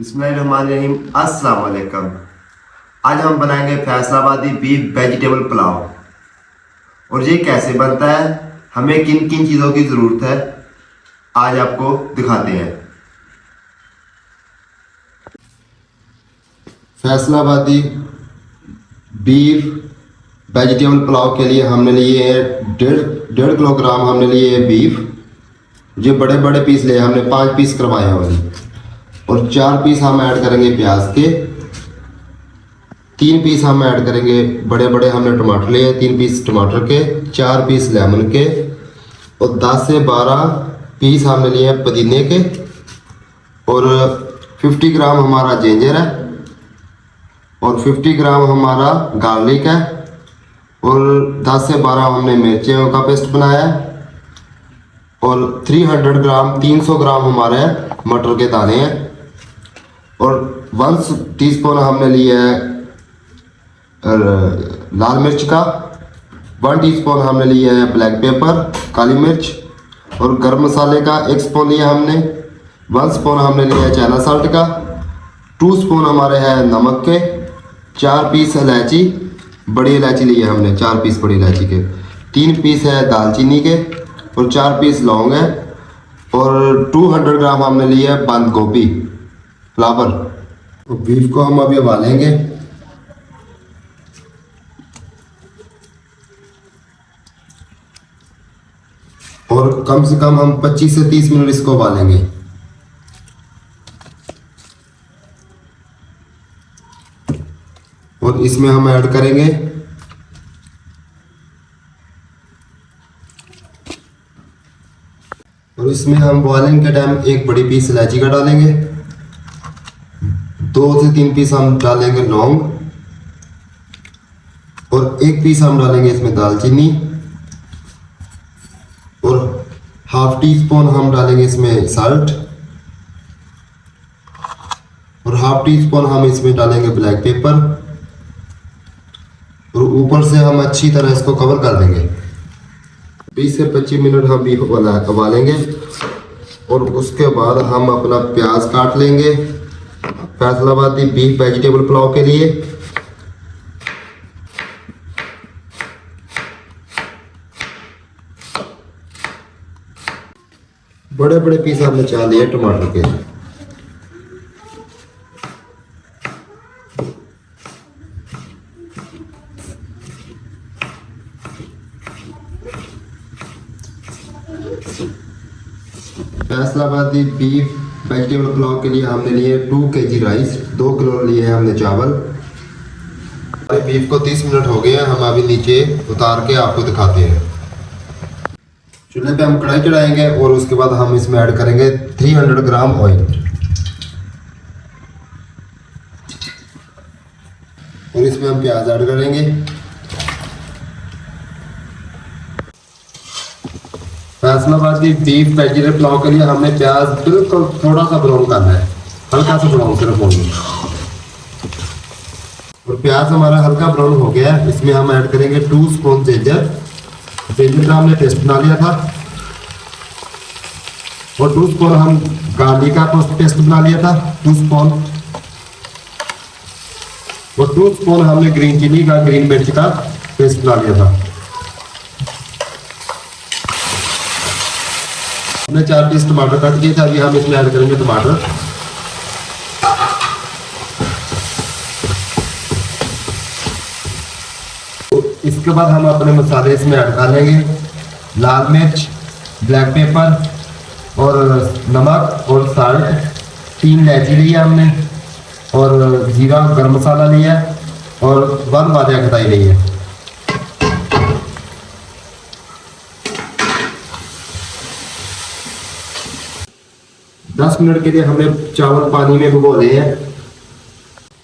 बिस्मिल्लाहिर्रहमानिर्रहीम। अस्सलाम वालेकुम। आज हम बनाएंगे फैसलाबादी बीफ वेजिटेबल पुलाव। और ये कैसे बनता है, हमें किन किन चीज़ों की ज़रूरत है, आज आपको दिखाते हैं। फैसलाबादी बीफ वेजिटेबल पुलाव के लिए हमने लिए हैं डेढ़ किलोग्राम हमने लिए है बीफ। जो बड़े बड़े पीस लिए हमने 5 पीस करवाए हुए हैं। और 4 पीस हम ऐड करेंगे प्याज के, 3 पीस हम ऐड करेंगे बड़े बड़े हमने टमाटर लिए 3 पीस टमाटर के, 4 पीस लेमन के और 10 से 12 पीस हमने लिए हैं पुदीने के। और 50 ग्राम हमारा जिंजर है और 50 ग्राम हमारा गार्लिक है और 10 से 12 हमने मिर्चों का पेस्ट बनाया है। और 300 ग्राम हमारे मटर के दाने हैं। और 1 टीस्पून हमने लिया है लाल मिर्च का, 1 टीस्पून हमने लिया है ब्लैक पेपर काली मिर्च। और गरम मसाले का 1 स्पून लिया हमने, 1 स्पून हमने लिया है चाइना साल्ट का, 2 स्पून हमारे हैं नमक के, 4 पीस इलायची बड़ी इलायची ली है हमने, 4 पीस बड़ी इलायची के, 3 पीस है दालचीनी के और 4 पीस लौंग है। और 200 ग्राम हमने लिया है बंद गोभी फ्लावर। तो बीफ को हम अभी उबालेंगे। और कम से कम हम 25 से 30 मिनट इसको उबालेंगे। और इसमें हम ऐड करेंगे और इसमें हम बॉइलिंग के टाइम 1 बड़ी पीस इलायची का डालेंगे, 2 से 3 पीस हम डालेंगे लौंग और 1 पीस हम डालेंगे इसमें दालचीनी। और ½ टीस्पून हम डालेंगे इसमें साल्ट और ½ टीस्पून हम इसमें डालेंगे ब्लैक पेपर। और ऊपर से हम अच्छी तरह इसको कवर कर देंगे। 20 से 25 मिनट हम बीफ उबालेंगे। और उसके बाद हम अपना प्याज काट लेंगे फैसलाबादी बीफ वेजिटेबल पुलाव के लिए। बड़े बड़े पीस हमने चाह लिए टमाटर के। फैसलाबादी बीफ वेजिटेबल पुलाव के लिए हमने लिए 2 kg राइस, 2 किलो लिए हैं हमने चावल। बीफ को 30 मिनट हो गए हैं, हम अभी नीचे उतार के आपको दिखाते हैं। चूल्हे पे हम कढ़ाई चढ़ाएंगे और उसके बाद हम इसमें ऐड करेंगे 300 ग्राम ऑयल। और इसमें हम प्याज ऐड करेंगे। फैसलाबादी बीफ वेजिटेबल पुलाव के लिए हमने प्याज बिल्कुल थोड़ा सा ब्राउन करना है, हल्का सा ब्राउन सिर्फ होंगे। और प्याज हमारा हल्का ब्राउन हो गया है, इसमें हम ऐड करेंगे 2 स्पून जिंजर का हमने पेस्ट बना लिया था। और 2 स्पून हम गार्लिक का पेस्ट बना लिया था, 2 स्पून। और 2 स्पून हमने ग्रीन मिर्च का पेस्ट बना लिया था। हमने 4 पीस टमाटर कट किए थे, अभी हम इसमें ऐड करेंगे टमाटर। तो इसके बाद हम अपने मसाले इसमें ऐड कर लेंगे, लाल मिर्च, ब्लैक पेपर और नमक और साल्ट, 3 इलायची ली है हमने और जीरा गरम मसाला लिया और 1 वादिया खटाई ली है। दस मिनट के लिए हमने चावल पानी में भिगो लिए हैं।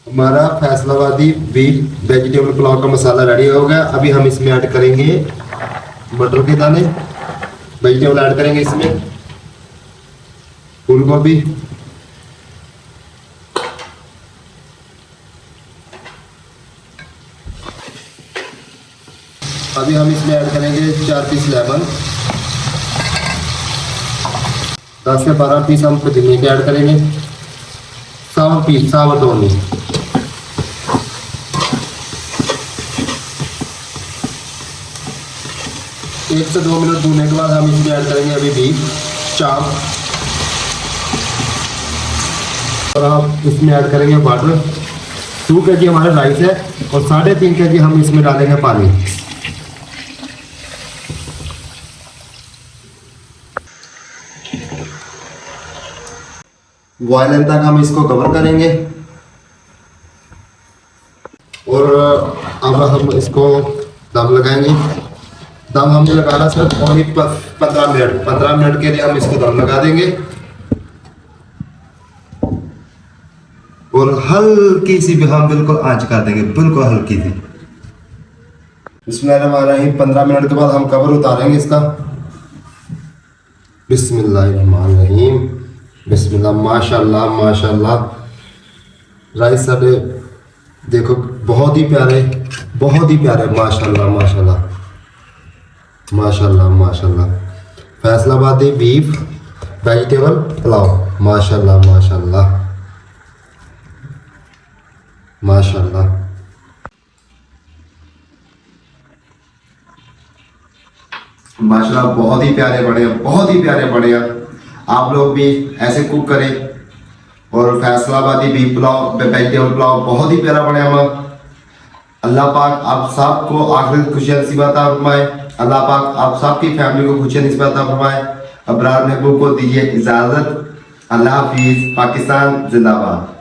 हमारा फैसलाबादी बीफ वेजिटेबल पुलाव का मसाला रेडी हो गया। अभी हम इसमें ऐड करेंगे मटर के दाने, वेजिटेबल ऐड करेंगे इसमें, फूल गोभी, अभी हम इसमें ऐड करेंगे 4 पीस लेमन, 10 से 12 पीस हम पुदीने के ऐड करेंगे, 100 पीस साबुत ओनली। एक से 2 मिनट भूनने के बाद हम इसमें ऐड करेंगे अभी बीफ चाप, और हम इसमें ऐड करेंगे वाटर। 2 kg हमारा राइस है और 3.5 kg हम इसमें डालेंगे पानी। बॉयल तक हम इसको कवर करेंगे और अब हम इसको दम लगाएंगे। दम हमने लगाना सिर्फ ओनली 15 मिनट के लिए हम इसको दम लगा देंगे और हल्की सी भी हम बिल्कुल आंच कर देंगे, बिल्कुल हल्की सी। बिस्मिल्लाहिर्रहमानिर्रहीम। 15 मिनट के बाद हम कवर उतारेंगे इसका। बिस्मिल्लाहिर्रहमानिर्रहीम। बिस्मिल्लाह। माशाल्लाह माशाल्लाह। राइस साढ़े देखो बहुत ही प्यारे माशाल्लाह माशाल्लाह माशाल्लाह माशाल्लाह। फैसलाबादी बीफ वेजिटेबल पुलाव माशाल्लाह माशाल्लाह माशाल्लाह। माशाल्लाह बहुत ही प्यारे बने हैं। आप लोग भी ऐसे कुक करें। और फैसलाबादी बीफ पुलाव वेजिटेबल पुलाव बहुत ही प्यारा बने हम। अल्लाह पाक आप सबको आखिरत खुशियाँ नसीब अता फरमाए। अल्लाह पाक आप सबकी फैमिली को खुशियाँ नसीब अता फरमाए। अबरार महबूब को दीजिए इजाज़त। अल्लाह हाफिज़। पाकिस्तान जिंदाबाद।